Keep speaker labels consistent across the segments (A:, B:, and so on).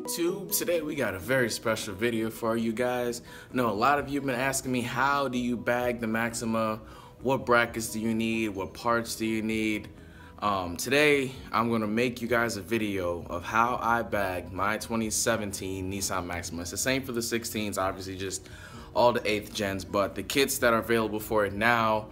A: YouTube. Today we got a very special video for you guys. I know a lot of you have been asking me, how do you bag the Maxima? What brackets do you need? What parts do you need? Today I'm gonna make you guys a video of how I bag my 2017 Nissan Maxima. It's the same for the 16s, obviously just all the 8th gens, but the kits that are available for it now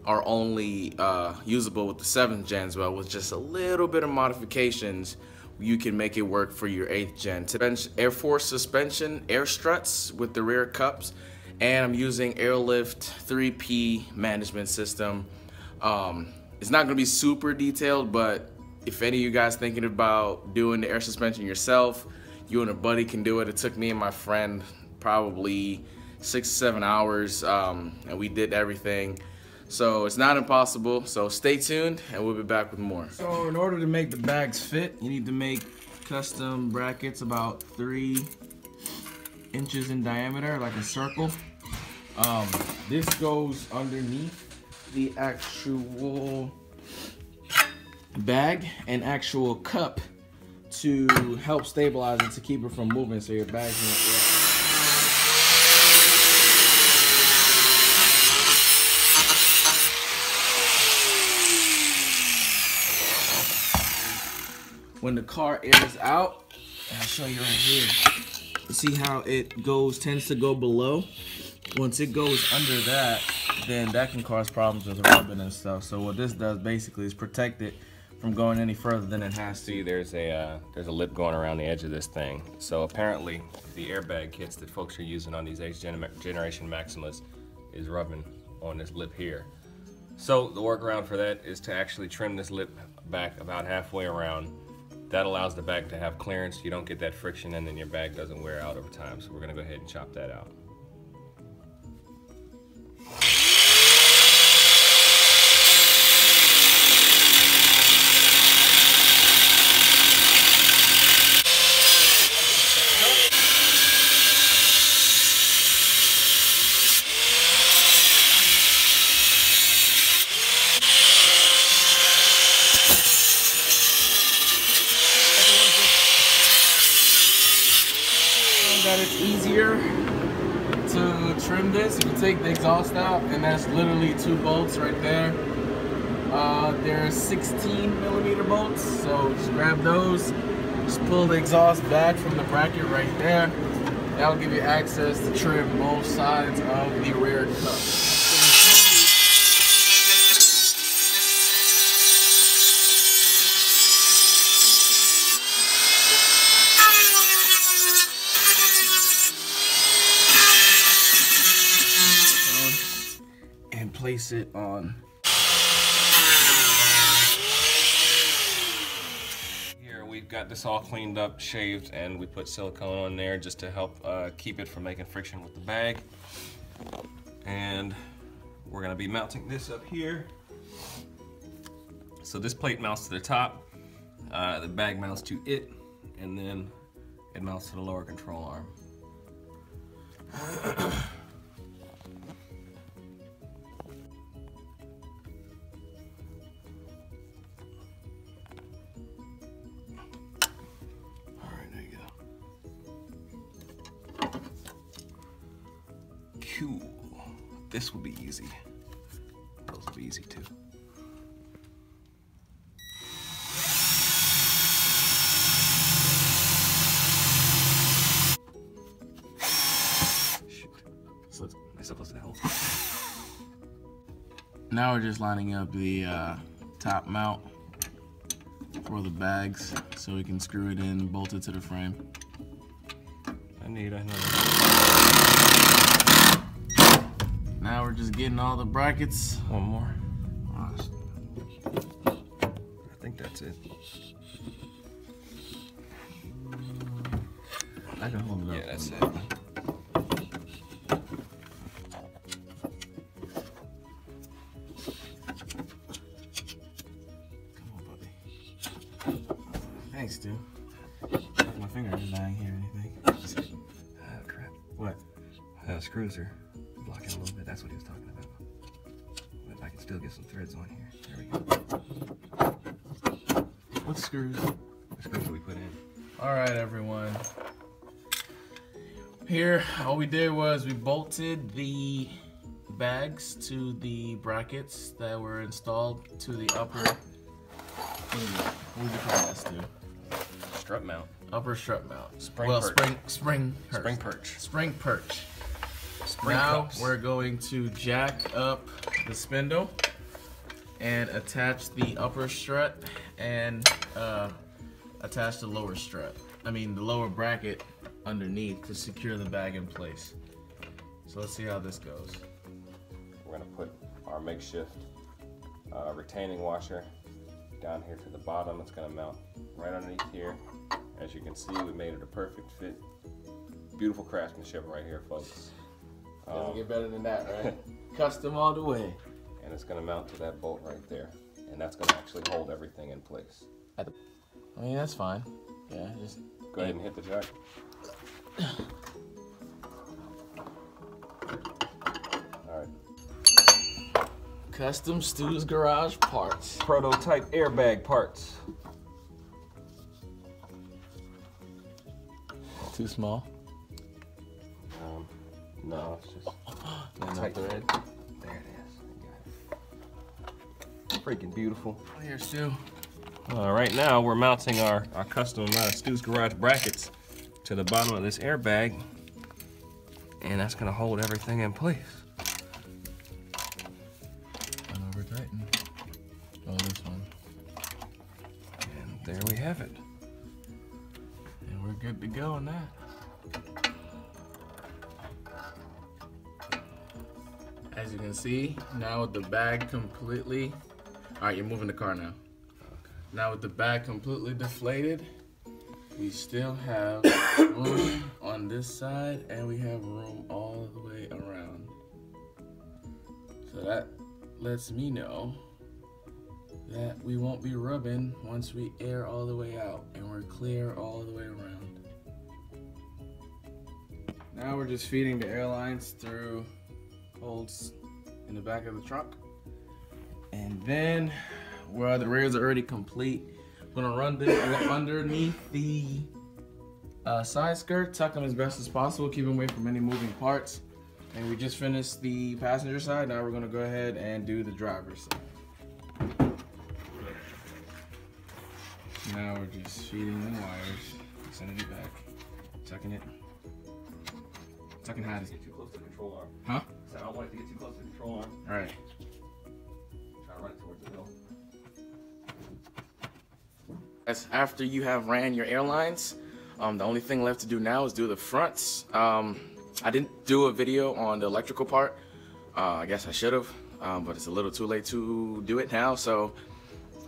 A: are only usable with the 7th gens, but with just a little bit of modifications you can make it work for your 8th gen. Air Force suspension, air struts with the rear cups, and I'm using airlift 3P management system. It's not gonna be super detailed, but if any of you guys thinking about doing the air suspension yourself, you and a buddy can do it. It took me and my friend probably 6 to 7 hours, and we did everything. So it's not impossible, so stay tuned and we'll be back with more. So in order to make the bags fit, you need to make custom brackets about 3 inches in diameter, like a circle. This goes underneath the actual bag and actual cup to help stabilize it, to keep it from moving so your bag's not. When the car airs out, I'll show you right here. See how it tends to go below? Once it goes under that, then that can cause problems with rubbing and stuff. So what this does basically is protect it from going any further than it has to.
B: See, there's a lip going around the edge of this thing. So apparently, the airbag kits that folks are using on these 8th generation Maximas is rubbing on this lip here. So the workaround for that is to actually trim this lip back about halfway around. That allows the bag to have clearance, you don't get that friction, and then your bag doesn't wear out over time. So we're gonna go ahead and chop that out.
A: That it's easier to trim this. You can take the exhaust out, and that's literally 2 bolts right there. They're 16mm bolts, so just grab those. Just pull the exhaust back from the bracket right there. That'll give you access to trim both sides of the rear cup. And place it on.
B: Here we've got this all cleaned up, shaved, and we put silicone on there just to help keep it from making friction with the bag. And we're gonna be mounting this up here. So this plate mounts to the top, the bag mounts to it, and then it mounts to the lower control arm. Cool. This will be easy. Those will be easy too. Shoot. So am I supposed to help?
A: Now we're just lining up the top mount for the bags so we can screw it in and bolt it to the frame.
B: I know.
A: Now we're just getting all the brackets.
B: One more. I think that's it.
A: I can hold it up.
B: Yeah, that's it.
A: Come on, buddy. Thanks, dude. My finger is dying here or anything.
B: Oh, crap.
A: What?
B: Screws are blocking a little bit. That's what he was talking about. But I can still get some threads on here. There we go.
A: What screws?
B: The screws that we put in.
A: All right, everyone. Here, all we did was we bolted the bags to the brackets that were installed to the upper. What would you call this to?
B: Strut mount.
A: Upper strut mount.
B: Spring perch.
A: Spring perch.
B: Spring
A: now
B: cups.
A: we're going to jack up the spindle and attach the upper strut and attach the lower strut. I mean the lower bracket underneath to secure the bag in place. So let's see how this goes.
B: We're gonna put our makeshift retaining washer down here to the bottom. It's gonna mount right underneath here. As you can see, we made it a perfect fit. Beautiful craftsmanship right here, folks.
A: Doesn't get better than that, right? Custom all the way.
B: And it's gonna mount to that bolt right there. And that's gonna actually hold everything in place.
A: I mean, that's fine. Yeah, just
B: go ahead and hit the jack. Alright.
A: Custom Stu's Garage parts.
B: Prototype airbag parts.
A: Too small?
B: No, it's just
A: tight thread.
B: There it is. Freaking beautiful.
A: Here, Stu.
B: Right now we're mounting our custom Stu's Garage brackets to the bottom of this airbag, and that's gonna hold everything in place.
A: Over tighten. Oh, this one.
B: And there we have it.
A: And we're good to go on that. As you can see, now with the bag completely, all right, you're moving the car now. Now with the bag completely deflated, we still have room on this side and we have room all the way around. So that lets me know that we won't be rubbing once we air all the way out and we're clear all the way around. Now we're just feeding the airlines through holes in the back of the trunk. And then, where the rears are already complete, I'm gonna run this underneath the side skirt, tuck them as best as possible, keep them away from any moving parts. And we just finished the passenger side. Now we're gonna go ahead and do the driver's side. Now we're just feeding the wires, sending it back, tucking it. Tucking how to
B: Get too close to the control arm.
A: Huh?
B: So I don't want it to get too close to the control arm.
A: All right.
B: Try to run it towards the middle.
A: After you have ran your airlines, the only thing left to do now is do the fronts. I didn't do a video on the electrical part. I guess I should have, but it's a little too late to do it now. So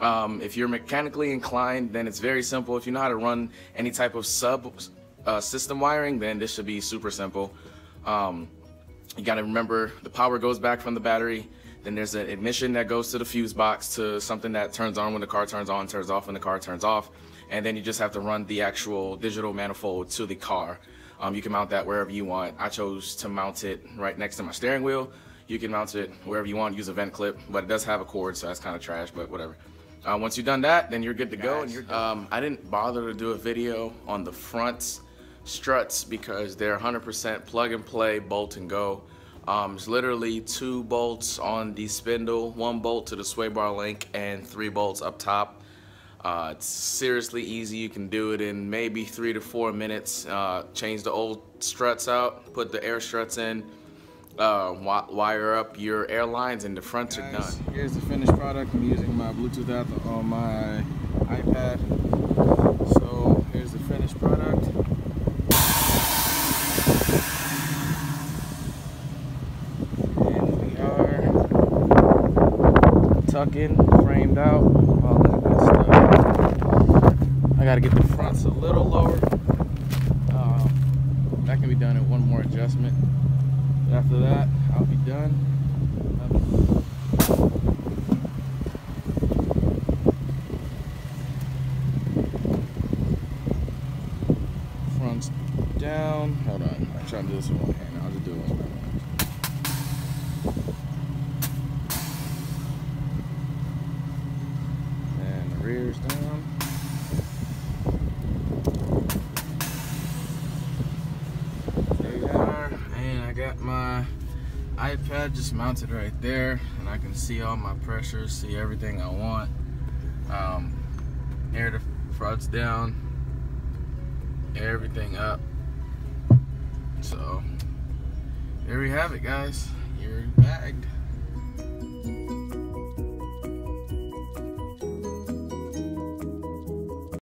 A: if you're mechanically inclined, then it's very simple. If you know how to run any type of system wiring, then this should be super simple. You got to remember the power goes back from the battery. Then there's an ignition that goes to the fuse box to something that turns on when the car turns on, turns off when the car turns off. And then you just have to run the actual digital manifold to the car. You can mount that wherever you want. I chose to mount it right next to my steering wheel. You can mount it wherever you want, use a vent clip, but it does have a cord, so that's kind of trash, but whatever. Once you've done that, then you're good to go. I didn't bother to do a video on the front struts because they're 100% plug and play, bolt and go. It's literally 2 bolts on the spindle, 1 bolt to the sway bar link, and 3 bolts up top. It's seriously easy. You can do it in maybe 3 to 4 minutes. Change the old struts out, put the air struts in, wire up your airlines, and the fronts are done. Here's the finished product. I'm using my Bluetooth app on my iPad. So here's the finished product. Tuck in, framed out, all that good stuff. I gotta get the fronts a little lower. That can be done in 1 more adjustment. But after that, I'll be done. Fronts down. Hold on, I'm trying to do this with one hand. I'll just do it with one hand. Rears down. I got my iPad just mounted right there, and I can see all my pressures, see everything I want. Air the fronts down, everything up. So there we have it, guys. You're bagged.